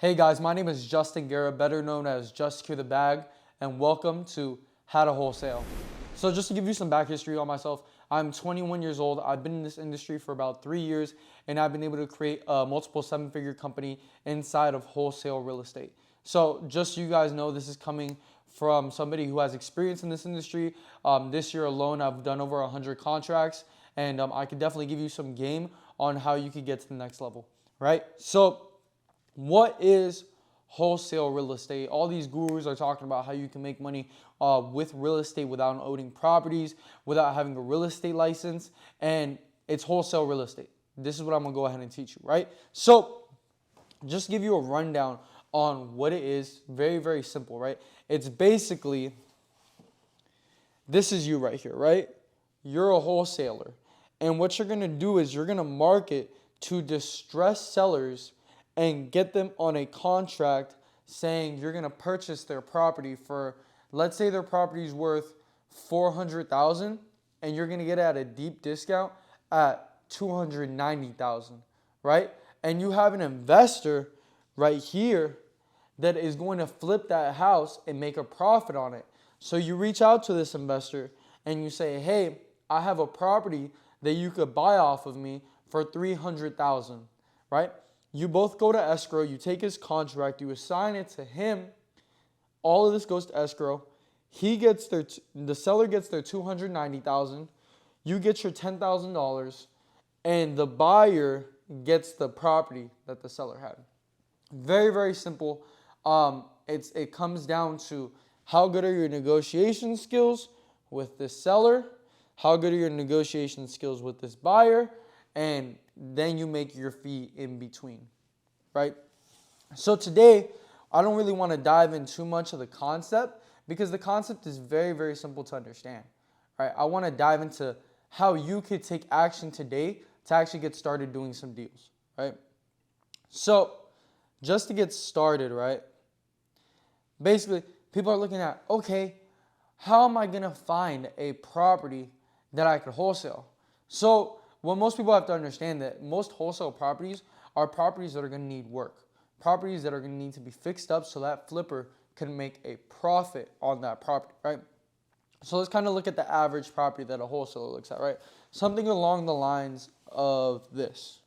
Hey guys, my name is Justin Guerra, better known as Just Secure the Bag, and welcome to How to Wholesale. So just to give you some back history on myself, I'm 21 years old. I've been in this industry for about 3 years, and I've been able to create a multiple seven-figure company inside of wholesale real estate. So just so you guys know, this is coming from somebody who has experience in this industry. This year alone, I've done over 100 contracts, and I can definitely give you some game on how you can get to the next level, right? So what is wholesale real estate? All these gurus are talking about how you can make money with real estate without owning properties, without having a real estate license, and it's wholesale real estate. This is what I'm gonna go ahead and teach you, right? So just give you a rundown on what it is. Very, very simple, right? It's basically, this is you right here, right? You're a wholesaler. And what you're gonna do is you're gonna market to distressed sellers and get them on a contract saying you're going to purchase their property for, let's say their property is worth $400,000 and you're going to get it at a deep discount at $290,000, right? And you have an investor right here that is going to flip that house and make a profit on it. So you reach out to this investor and you say, hey, I have a property that you could buy off of me for $300,000, right? You both go to escrow, you take his contract, you assign it to him. All of this goes to escrow. The seller gets their $290,000, you get your $10,000, and the buyer gets the property that the seller had. Very, very simple. It comes down to how good are your negotiation skills with this seller, how good are your negotiation skills with this buyer, and then you make your fee in between, right? So today, I don't really want to dive in too much of the concept because the concept is very, very simple to understand, right? I want to dive into how you could take action today to actually get started doing some deals, right? So just to get started, right? Basically, people are looking at, okay, how am I going to find a property that I could wholesale? So what most people have to understand that most wholesale properties are properties that are going to need work. Properties that are going to need to be fixed up so that flipper can make a profit on that property, right? So let's kind of look at the average property that a wholesaler looks at, right? Something along the lines of this,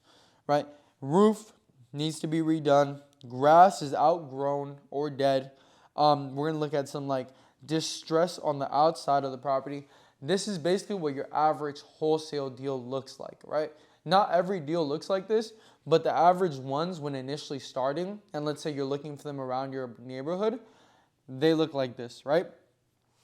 right? Roof needs to be redone. Grass is outgrown or dead. We're going to look at some like distress on the outside of the property. This is basically what your average wholesale deal looks like, right? Not every deal looks like this, but the average ones when initially starting, and let's say you're looking for them around your neighborhood, they look like this, right?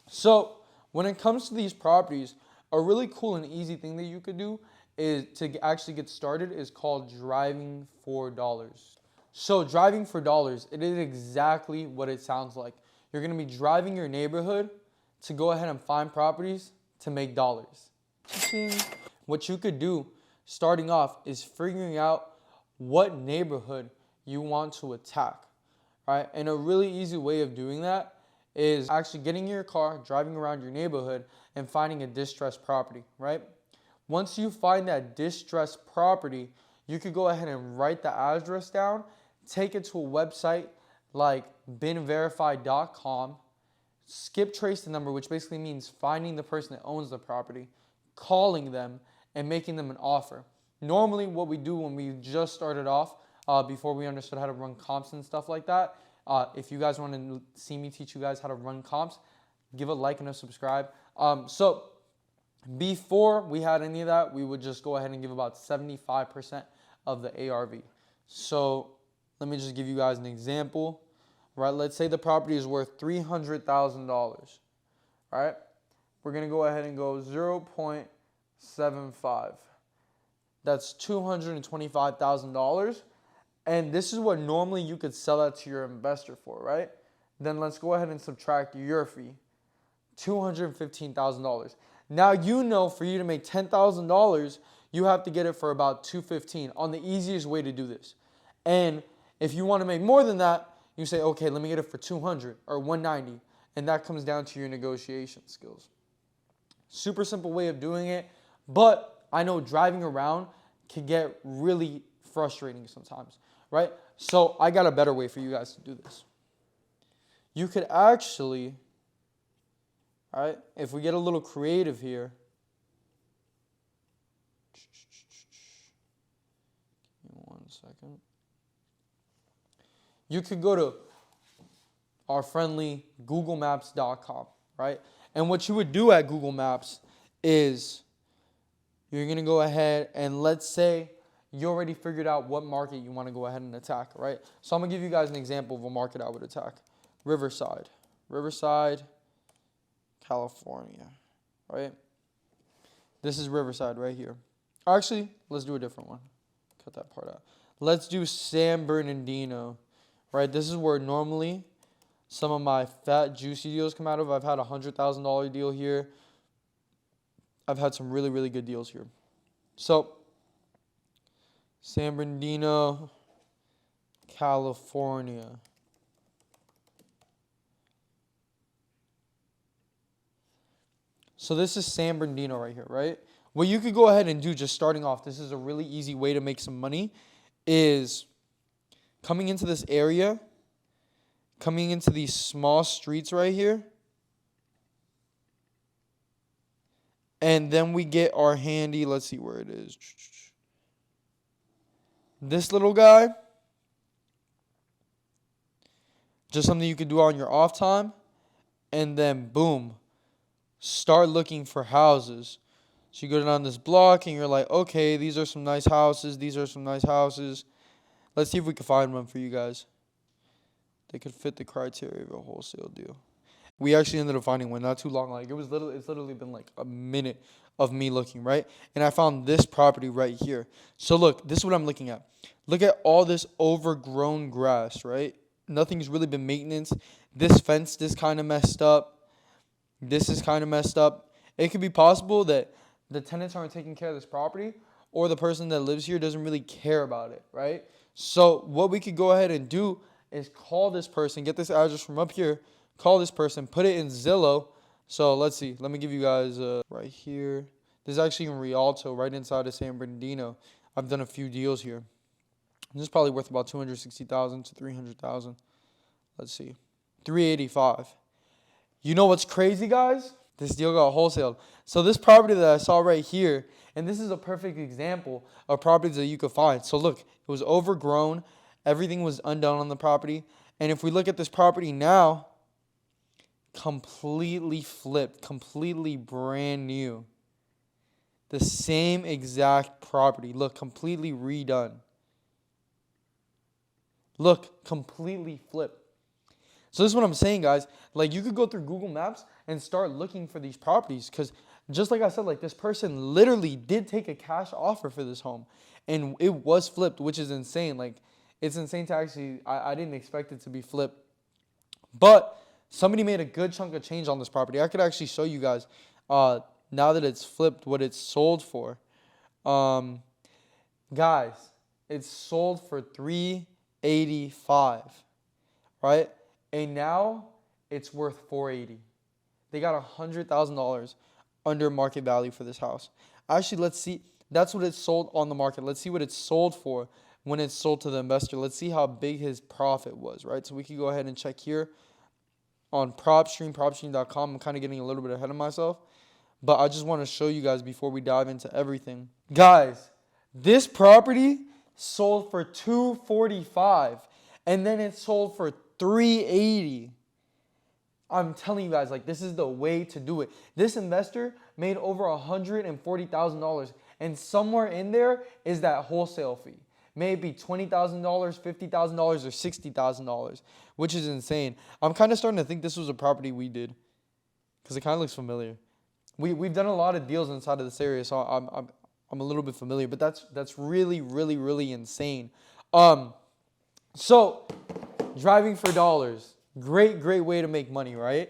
So when it comes to these properties, a really cool and easy thing that you could do is to actually get started is called driving for dollars. So driving for dollars, it is exactly what it sounds like. You're going to be driving your neighborhood to go ahead and find properties to make dollars. What you could do starting off is figuring out what neighborhood you want to attack, right? And a really easy way of doing that is actually getting in your car, driving around your neighborhood, and finding a distressed property, right? Once you find that distressed property, you could go ahead and write the address down, take it to a website like binverified.com, skip trace the number, which basically means finding the person that owns the property, calling them, and making them an offer. Normally, what we do when we just started off, before we understood how to run comps and stuff like that, if you guys want to see me teach you guys how to run comps, give a like and a subscribe. So before we had any of that, we would just go ahead and give about 75% of the ARV. So let me just give you guys an example. Right, let's say the property is worth $300,000, right? We're going to go ahead and go 0.75. That's $225,000. And this is what normally you could sell that to your investor for, right? Then let's go ahead and subtract your fee, $215,000. Now you know for you to make $10,000, you have to get it for about $215 on the easiest way to do this. And if you want to make more than that, you say, okay, let me get it for $200 or $190, and that comes down to your negotiation skills. Super simple way of doing it, but I know driving around can get really frustrating sometimes, right? So I got a better way for you guys to do this. You could actually, all right, if we get a little creative here, give me 1 second. You could go to our friendly googlemaps.com, right? And what you would do at Google Maps is you're going to go ahead and let's say you already figured out what market you want to go ahead and attack, right? So I'm going to give you guys an example of a market I would attack. Riverside, California, right? This is Riverside right here. Actually, let's do a different one. Cut that part out. Let's do San Bernardino, right? This is where normally some of my fat, juicy deals come out of. I've had a $100,000 deal here. I've had some really, really good deals here. So, San Bernardino, California. So this is San Bernardino right here, right? What you could go ahead and do just starting off, this is a really easy way to make some money, is coming into this area, coming into these small streets right here, and then we get our handy, let's see where it is. This little guy, just something you could do on your off time, and then boom, start looking for houses. So you go down this block and you're like, okay, these are some nice houses. These are some nice houses. Let's see if we can find one for you guys. They could fit the criteria of a wholesale deal. We actually ended up finding one not too long. Like it's literally been like a minute of me looking, right? And I found this property right here. So look, this is what I'm looking at. Look at all this overgrown grass, right? Nothing's really been maintenance. This fence is kind of messed up. This is kind of messed up. It could be possible that the tenants aren't taking care of this property or the person that lives here doesn't really care about it, right? So what we could go ahead and do is call this person, get this address from up here, call this person, put it in Zillow. So let's see. Let me give you guys right here. This is actually in Rialto, right inside of San Bernardino. I've done a few deals here. This is probably worth about $260,000 to $300,000. Let's see. 385. You know what's crazy, guys? This deal got wholesaled. So this property that I saw right here, and this is a perfect example of properties that you could find. So look, it was overgrown. Everything was undone on the property. And if we look at this property now, completely flipped, completely brand new. The same exact property. Look, completely redone. Look, completely flipped. So this is what I'm saying, guys. Like, you could go through Google Maps and start looking for these properties because just like I said, like this person literally did take a cash offer for this home and it was flipped, which is insane. Like, it's insane to actually, I didn't expect it to be flipped. But somebody made a good chunk of change on this property. I could actually show you guys now that it's flipped what it's sold for. Guys, it's sold for $385, right? And now it's worth $480. They got $100,000 under market value for this house. Actually, let's see. That's what it's sold on the market. Let's see what it's sold for when it's sold to the investor. Let's see how big his profit was, right? So we can go ahead and check here on propstream.com. I'm kind of getting a little bit ahead of myself, but I just want to show you guys before we dive into everything. Guys, this property sold for $245 and then it sold for $380. I'm telling you guys, like, this is the way to do it. This investor made over $140,000, and somewhere in there is that wholesale fee. Maybe $20,000, $50,000, or $60,000, which is insane. I'm kind of starting to think this was a property we did because it kind of looks familiar. We've done a lot of deals inside of this area, so I'm a little bit familiar, but that's really, really, really insane. So driving for dollars. Great way to make money, right?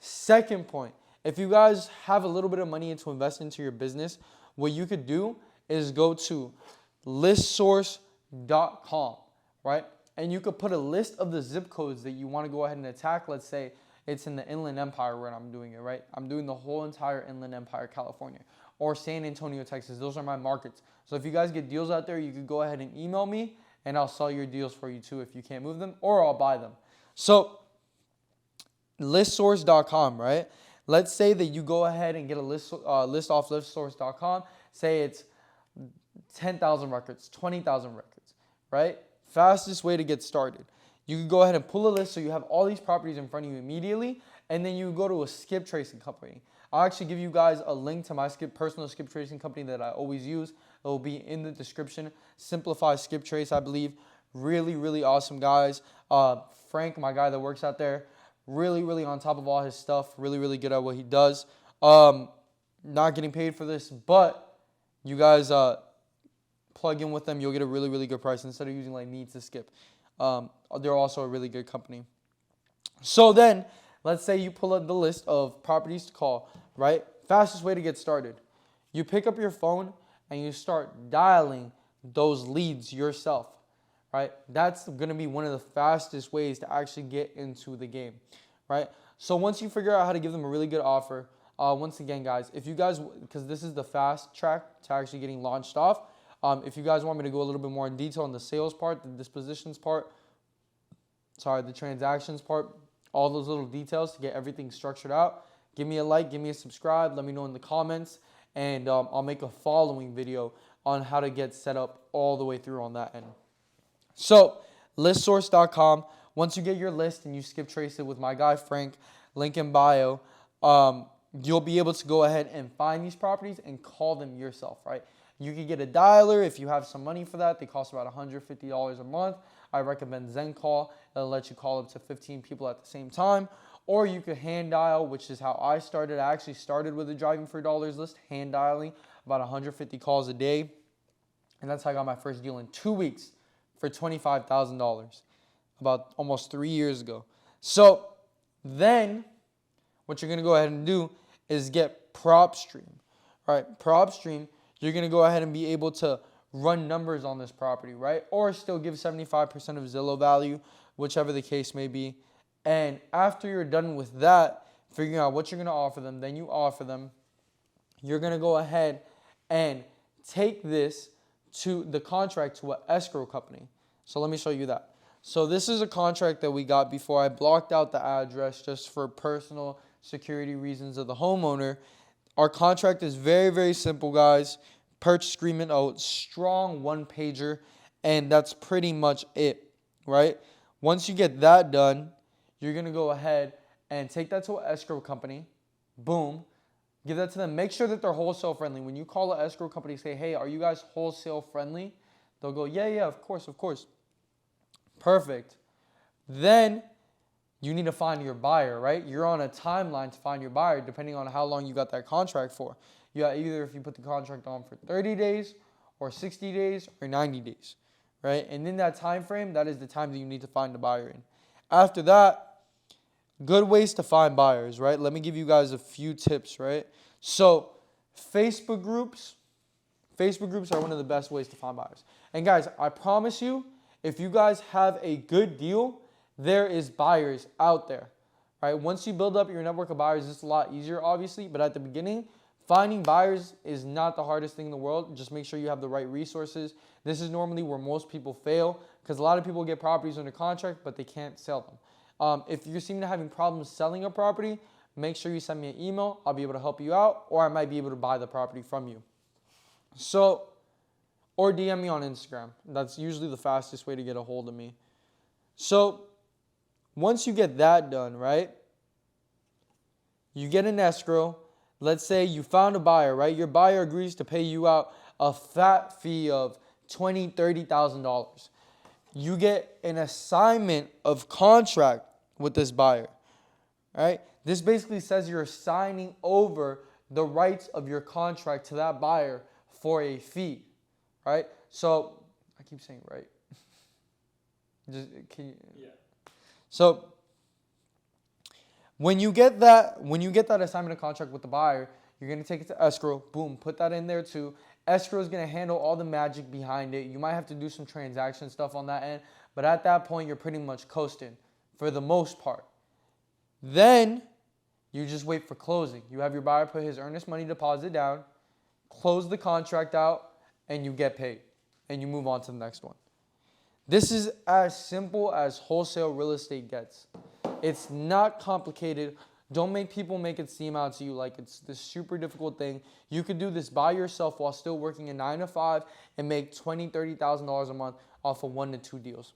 Second point, if you guys have a little bit of money to invest into your business, what you could do is go to listsource.com, right? And you could put a list of the zip codes that you want to go ahead and attack. Let's say it's in the Inland Empire where I'm doing it, right? I'm doing the whole entire Inland Empire, California, or San Antonio, Texas. Those are my markets. So if you guys get deals out there, you could go ahead and email me and I'll sell your deals for you too if you can't move them, or I'll buy them. So listsource.com, right? Let's say that you go ahead and get a list off listsource.com. Say it's 10,000 records, 20,000 records, right? Fastest way to get started. You can go ahead and pull a list so you have all these properties in front of you immediately, and then you go to a skip tracing company. I'll actually give you guys a link to my personal skip tracing company that I always use. It will be in the description. Simplify Skip Trace, I believe. Really, really awesome guys. Frank, my guy that works out there, really, really on top of all his stuff. Really, really good at what he does. Not getting paid for this, but you guys plug in with them. You'll get a really, really good price instead of using like me to skip. They're also a really good company. So then, let's say you pull up the list of properties to call, right? Fastest way to get started. You pick up your phone and you start dialing those leads yourself, right? That's going to be one of the fastest ways to actually get into the game, right? So once you figure out how to give them a really good offer, once again, guys, if you guys, because this is the fast track to actually getting launched off, if you guys want me to go a little bit more in detail on the sales part, the dispositions part, the transactions part, all those little details to get everything structured out, give me a like, give me a subscribe, let me know in the comments, and I'll make a following video on how to get set up all the way through on that end. So, listsource.com, once you get your list and you skip trace it with my guy Frank, link in bio, you'll be able to go ahead and find these properties and call them yourself, right? You can get a dialer if you have some money for that. They cost about $150 a month. I recommend ZenCall. It'll let you call up to 15 people at the same time. Or you could hand dial, which is how I started. I actually started with a Driving for Dollars list, hand dialing, about 150 calls a day. And that's how I got my first deal in 2 weeks for $25,000, about almost 3 years ago. So then what you're going to go ahead and do is get PropStream. All right, PropStream, you're going to go ahead and be able to run numbers on this property, right? Or still give 75% of Zillow value, whichever the case may be. And after you're done with that, figuring out what you're going to offer them, then you offer them, you're going to go ahead and take this to the contract to an escrow company. So let me show you that. So this is a contract that we got before. I blocked out the address just for personal security reasons of the homeowner. Our contract is very, very simple, guys. Purchase agreement, a strong one-pager, and that's pretty much it, right? Once you get that done, you're going to go ahead and take that to an escrow company. Boom. Give that to them. Make sure that they're wholesale friendly. When you call an escrow company, say, hey, are you guys wholesale friendly? They'll go, yeah, of course, of course. Perfect. Then you need to find your buyer, right? You're on a timeline to find your buyer depending on how long you got that contract for. Either if you put the contract on for 30 days or 60 days or 90 days, right? And in that time frame, that is the time that you need to find the buyer in. After that, good ways to find buyers, right? Let me give you guys a few tips, right? So Facebook groups are one of the best ways to find buyers. And guys, I promise you, if you guys have a good deal, there is buyers out there, right? Once you build up your network of buyers, it's a lot easier, obviously. But at the beginning, finding buyers is not the hardest thing in the world. Just make sure you have the right resources. This is normally where most people fail because a lot of people get properties under contract, but they can't sell them. If you seem to having problems selling a property, make sure you send me an email. I'll be able to help you out, or I might be able to buy the property from you. So, or DM me on Instagram. That's usually the fastest way to get a hold of me. So, once you get that done, right, you get an escrow. Let's say you found a buyer, right? Your buyer agrees to pay you out a fat fee of $20,000, $30,000. You get an assignment of contract with this buyer, right? This basically says you're signing over the rights of your contract to that buyer for a fee, right? So I keep saying right. So when you get that assignment of contract with the buyer, you're going to take it to escrow. Boom, put that in there too. Escrow is going to handle all the magic behind it. You might have to do some transaction stuff on that end, but at that point, you're pretty much coasting for the most part. Then you just wait for closing. You have your buyer put his earnest money deposit down, close the contract out, and you get paid, and you move on to the next one. This is as simple as wholesale real estate gets. It's not complicated. Don't make people make it seem out to you like it's this super difficult thing. You could do this by yourself while still working a 9 to 5 and make $20,000, $30,000 a month off of 1 to 2 deals.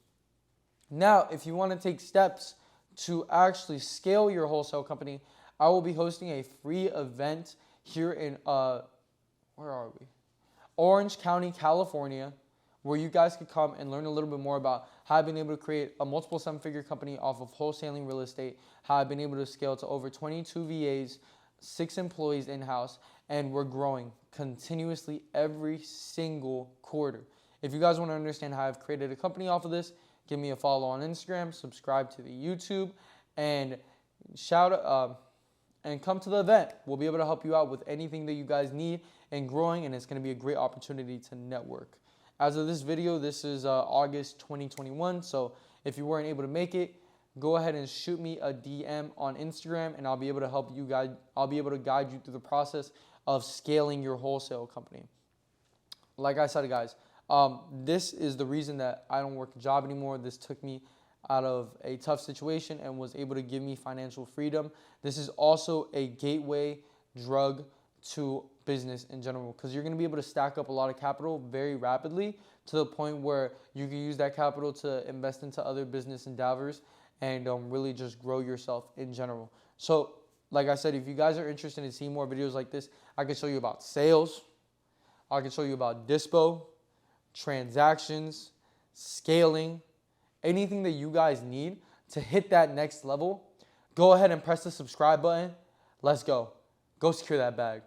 Now, if you want to take steps to actually scale your wholesale company, I will be hosting a free event here in, where are we? Orange County, California, where you guys could come and learn a little bit more about how I've been able to create a multiple seven-figure company off of wholesaling real estate, how I've been able to scale to over 22 VAs, 6 employees in-house, and we're growing continuously every single quarter. If you guys want to understand how I've created a company off of this, give me a follow on Instagram, subscribe to the YouTube, and and come to the event. We'll be able to help you out with anything that you guys need and growing, and it's going to be a great opportunity to network. As of this video, this is August 2021, so if you weren't able to make it, go ahead and shoot me a DM on Instagram, and I'll be able to help you guys. I'll be able to guide you through the process of scaling your wholesale company. Like I said, guys, this is the reason that I don't work a job anymore. This took me out of a tough situation and was able to give me financial freedom. This is also a gateway drug to business in general, because you're going to be able to stack up a lot of capital very rapidly to the point where you can use that capital to invest into other business endeavors and really just grow yourself in general. So like I said, if you guys are interested in seeing more videos like this, I can show you about sales, I can show you about dispo, transactions, scaling, anything that you guys need to hit that next level. Go ahead and press the subscribe button. Let's go. Go secure that bag.